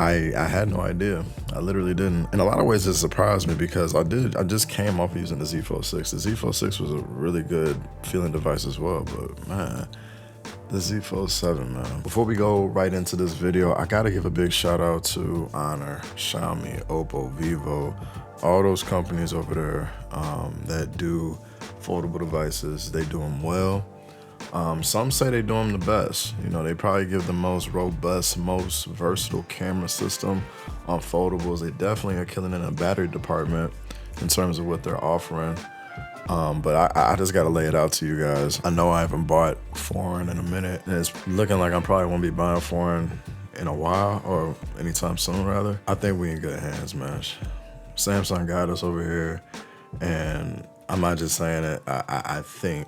I had no idea. I literally didn't. In a lot of ways, it surprised me because I just came off using the Z Fold 6. The Z Fold 6 was a really good feeling device as well, but man, the Z Fold 7, man. Before we go right into this video, I gotta give a big shout out to Honor, Xiaomi, Oppo, Vivo, all those companies over there that do foldable devices. They do them well. Some say they do them the best. You know, they probably give the most robust, most versatile camera system on foldables. They definitely are killing in the battery department in terms of what they're offering. But I just gotta lay it out to you guys. I know I haven't bought foreign in a minute, and it's looking like I probably won't be buying foreign in a while, or anytime soon rather. I think we in good hands, man. Samsung got us over here, and I'm not just saying it. I think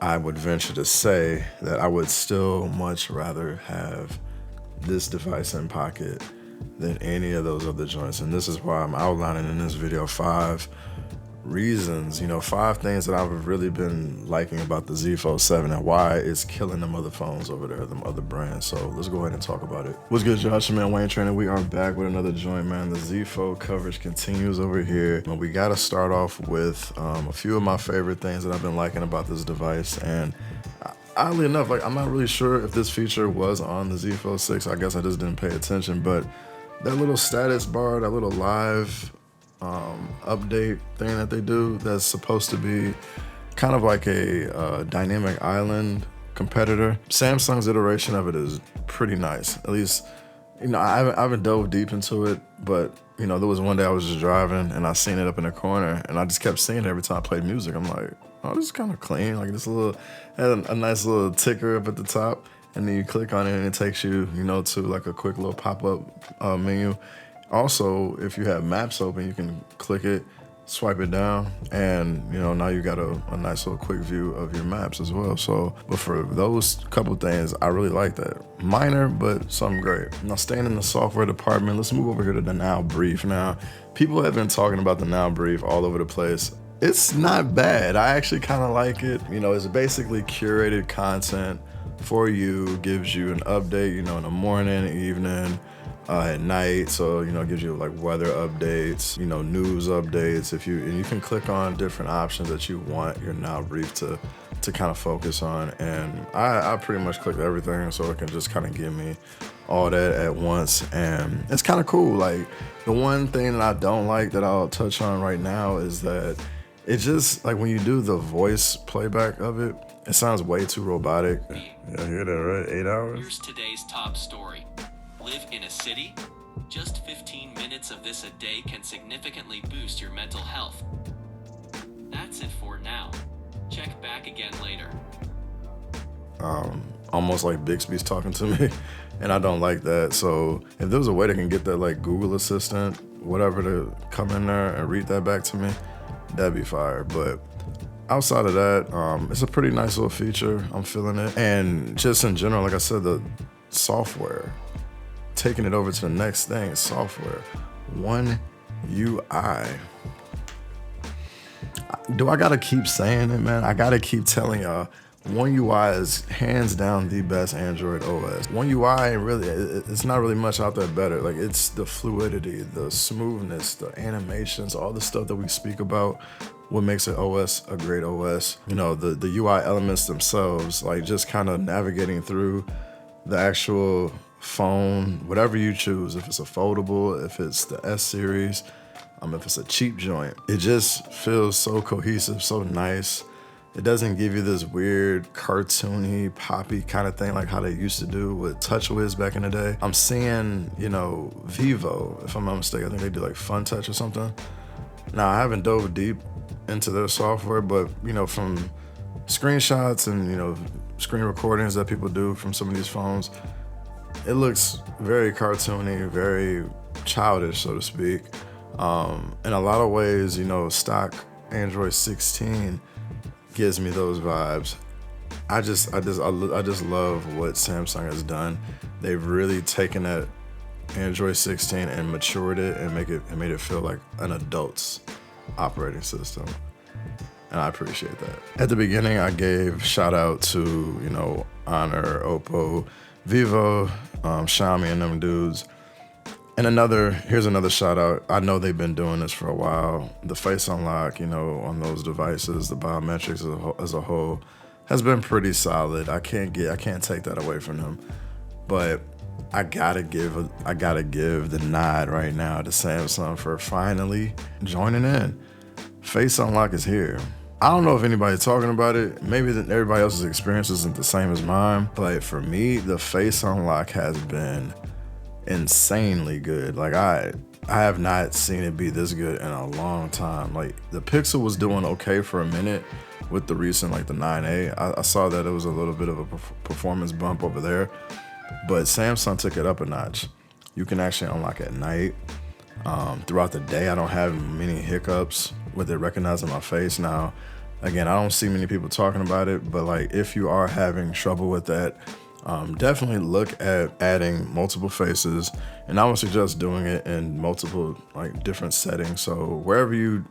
I would venture to say that I would still much rather have this device in pocket than any of those other joints. And this is why I'm outlining in this video 5 reasons, 5 things that I've really been liking about the Z Fold 7 and why it's killing them other phones over there, them other brands. So let's go ahead and talk about it. What's good, Josh? Man, Wayne Trainer. We are back with another joint, man. The Z Fold coverage continues over here. We gotta start off with a few of my favorite things that I've been liking about this device. And oddly enough, like, I'm not really sure if this feature was on the Z Fold 6. I guess I just didn't pay attention, but that little status bar, that little live update thing that they do, that's supposed to be kind of like a dynamic island competitor. Samsung's iteration of it is pretty nice. At least, I haven't dove deep into it, but there was one day I was just driving and I seen it up in the corner, and I just kept seeing it every time I played music. I'm like, oh, this is kind of clean. Like, this little, had a nice little ticker up at the top, and then you click on it and it takes you, to like a quick little pop-up menu. Also, if you have maps open, you can click it, swipe it down, and now you got a nice little quick view of your maps as well. So, but for those couple things, I really like that. Minor, but something great. Now, staying in the software department, let's move over here to the Now Brief. Now, people have been talking about the Now Brief all over the place. It's not bad. I actually kind of like it. It's basically curated content for you, gives you an update, in the morning, evening, at night. So, it gives you like weather updates, news updates. And you can click on different options that you want your Now Brief to kind of focus on. And I pretty much clicked everything so it can just kind of give me all that at once. And it's kind of cool. Like, the one thing that I don't like that I'll touch on right now is that it just, like, when you do the voice playback of it, it sounds way too robotic. Yeah, hear that, right? 8 hours? Here's today's top story. Live in a city? Just 15 minutes of this a day can significantly boost your mental health. That's it for now. Check back again later. Almost like Bixby's talking to me, and I don't like that. So if there was a way that can get that, like, Google Assistant, whatever, to come in there and read that back to me, that'd be fire. But outside of that, it's a pretty nice little feature. I'm feeling it. And just in general, like I said, the software, taking it over to the next thing, software. One UI. Do I gotta keep saying it, man? I gotta keep telling y'all, One UI is hands down the best Android OS. One UI, really, it's not really much out there better. Like, it's the fluidity, the smoothness, the animations, all the stuff that we speak about, what makes an OS a great OS. The UI elements themselves, like just kind of navigating through the actual phone, whatever you choose, if it's a foldable, if it's the S series, if it's a cheap joint, it just feels so cohesive, so nice. It doesn't give you this weird cartoony, poppy kind of thing like how they used to do with TouchWiz back in the day. I'm seeing, Vivo, if I'm not mistaken, I think they do like Fun Touch or something. Now, I haven't dove deep into their software, but from screenshots and screen recordings that people do from some of these phones, it looks very cartoony, very childish, so to speak. In a lot of ways, stock Android 16 gives me those vibes. I just love what Samsung has done. They've really taken that Android 16 and matured it and made it feel like an adult's operating system. And I appreciate that. At the beginning, I gave shout out to, Honor, Oppo, Vivo, Xiaomi and them dudes. And here's another shout out. I know they've been doing this for a while. The face unlock, you know, on those devices, the biometrics as a whole has been pretty solid. I can't take that away from them. But I gotta give the nod right now to Samsung for finally joining in. Face unlock is here. I don't know if anybody's talking about it. Maybe everybody else's experience isn't the same as mine, but for me, the face unlock has been insanely good. Like I have not seen it be this good in a long time. Like the Pixel was doing okay for a minute with the recent, like the 9A. I saw that it was a little bit of a performance bump over there, but Samsung took it up a notch. You can actually unlock at night. Throughout the day, I don't have many hiccups with it recognizing my face. Now, again, I don't see many people talking about it, but like if you are having trouble with that, definitely look at adding multiple faces, and I would suggest doing it in multiple like different settings. So wherever you,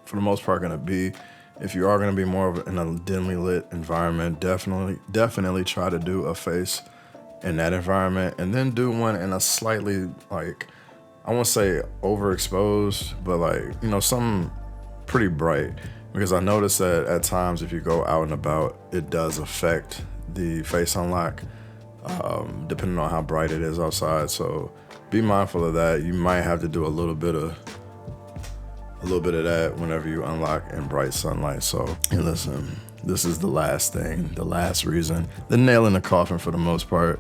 for the most part, gonna be, if you are gonna be more of in a dimly lit environment, definitely try to do a face in that environment, and then do one in a slightly, like, I won't say overexposed, but like, you know, something pretty bright, because I noticed that at times if you go out and about, it does affect the face unlock, depending on how bright it is outside. So be mindful of that. You might have to do a little bit of that whenever you unlock in bright sunlight. So, and listen, this is the last thing, the last reason, the nail in the coffin for the most part.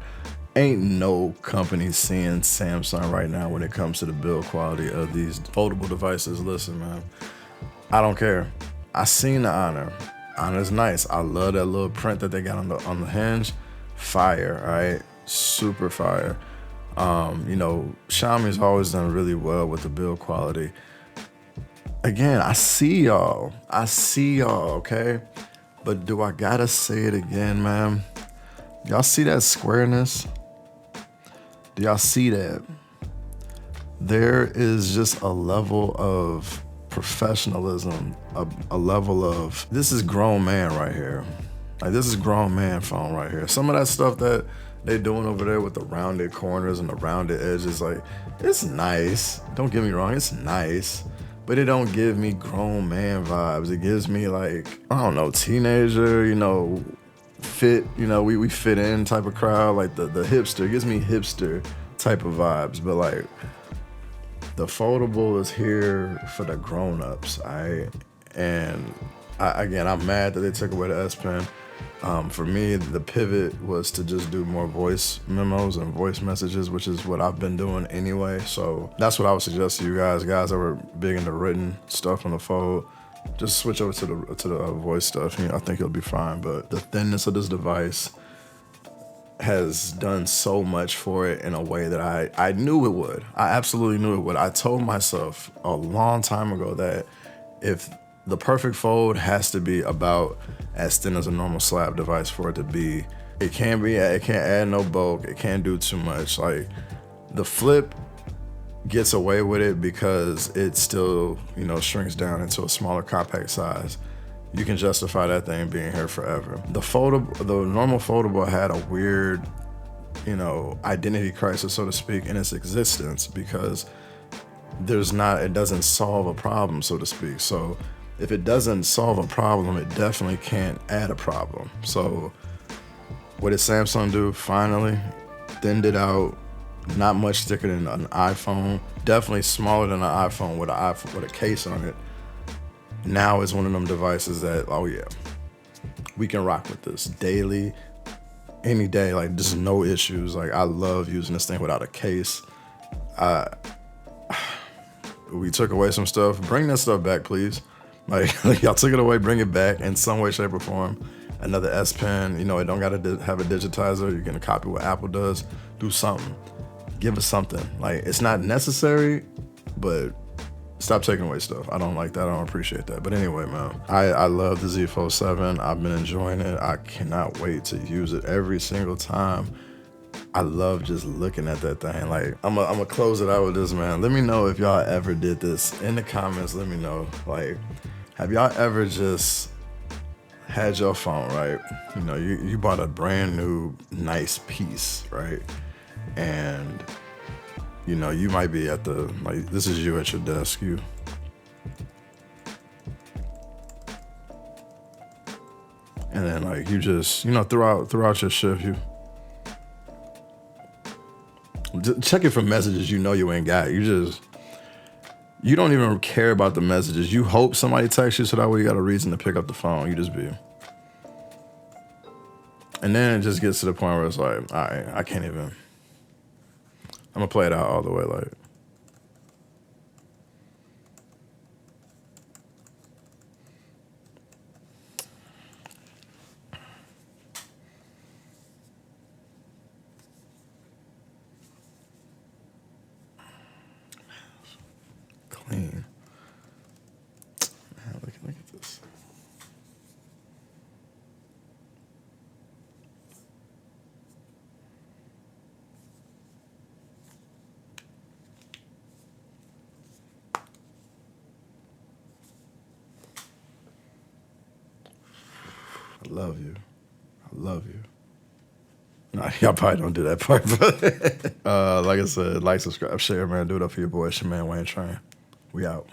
Ain't no company seeing Samsung right now when it comes to the build quality of these foldable devices. Listen, man, I don't care. I seen the Honor. Honor's nice. I love that little print that they got on the hinge. Fire, right? Super fire. You know, Xiaomi's always done really well with the build quality. Again, I see y'all, okay? But do I gotta say it again, man? Y'all see that squareness? Do y'all see that? There is just a level of professionalism, a level of, this is grown man right here. Like, this is grown man phone right here. Some of that stuff that they doing over there with the rounded corners and the rounded edges, like, it's nice. Don't get me wrong, it's nice. But it don't give me grown man vibes. It gives me like, I don't know, teenager, you know, fit, you know, we fit in type of crowd, like the hipster. It gives me hipster type of vibes. But like, the foldable is here for the grown-ups, all right? And again, I'm mad that they took away the S Pen. For me, the pivot was to just do more voice memos and voice messages, which is what I've been doing anyway. So that's what I would suggest to you guys that were big into written stuff on the fold. Just switch over to the voice stuff. You know, I think you'll be fine. But the thinness of this device has done so much for it in a way that I knew it would. I absolutely knew it would. I told myself a long time ago that if the perfect fold has to be about as thin as a normal slab device for it to be. It can't add no bulk. It can't do too much. Like, the flip gets away with it because it still, you know, shrinks down into a smaller compact size. You can justify that thing being here forever. The normal foldable had a weird, you know, identity crisis, so to speak, in its existence, because it doesn't solve a problem, so to speak. So if it doesn't solve a problem, it definitely can't add a problem. So what did Samsung do? Finally thinned it out, not much thicker than an iPhone, definitely smaller than an iPhone with a case on it. Now it's one of them devices that, oh yeah, we can rock with this daily, any day, like just no issues. Like, I love using this thing without a case. We took away some stuff. Bring that stuff back, please. Like, y'all took it away, bring it back in some way, shape, or form. Another S Pen, you know, it don't gotta have a digitizer. You can copy what Apple does. Do something. Give us something. Like, it's not necessary, but stop taking away stuff. I don't like that. I don't appreciate that. But anyway, man, I love the Z Fold 7. I've been enjoying it. I cannot wait to use it every single time. I love just looking at that thing. Like, I'm gonna close it out with this, man. Let me know if y'all ever did this in the comments. Let me know. Like, have y'all ever just had your phone, right? You know, you bought a brand new nice piece, right? and you know, you might be at the, like, this is you at your desk, you. And then like you just, you know, throughout your shift, you just check it for messages you know you ain't got. You don't even care about the messages. You hope somebody texts you so that way you got a reason to pick up the phone. You just be. And then it just gets to the point where it's like, all right, I can't even. I'm gonna play it out all the way, like. Clean. Man, look at this. I love you. I love you. Nah, y'all probably don't do that part, but like I said, like, subscribe, share, man. Do it up for your boy. It's your man, Wayne Train. We out.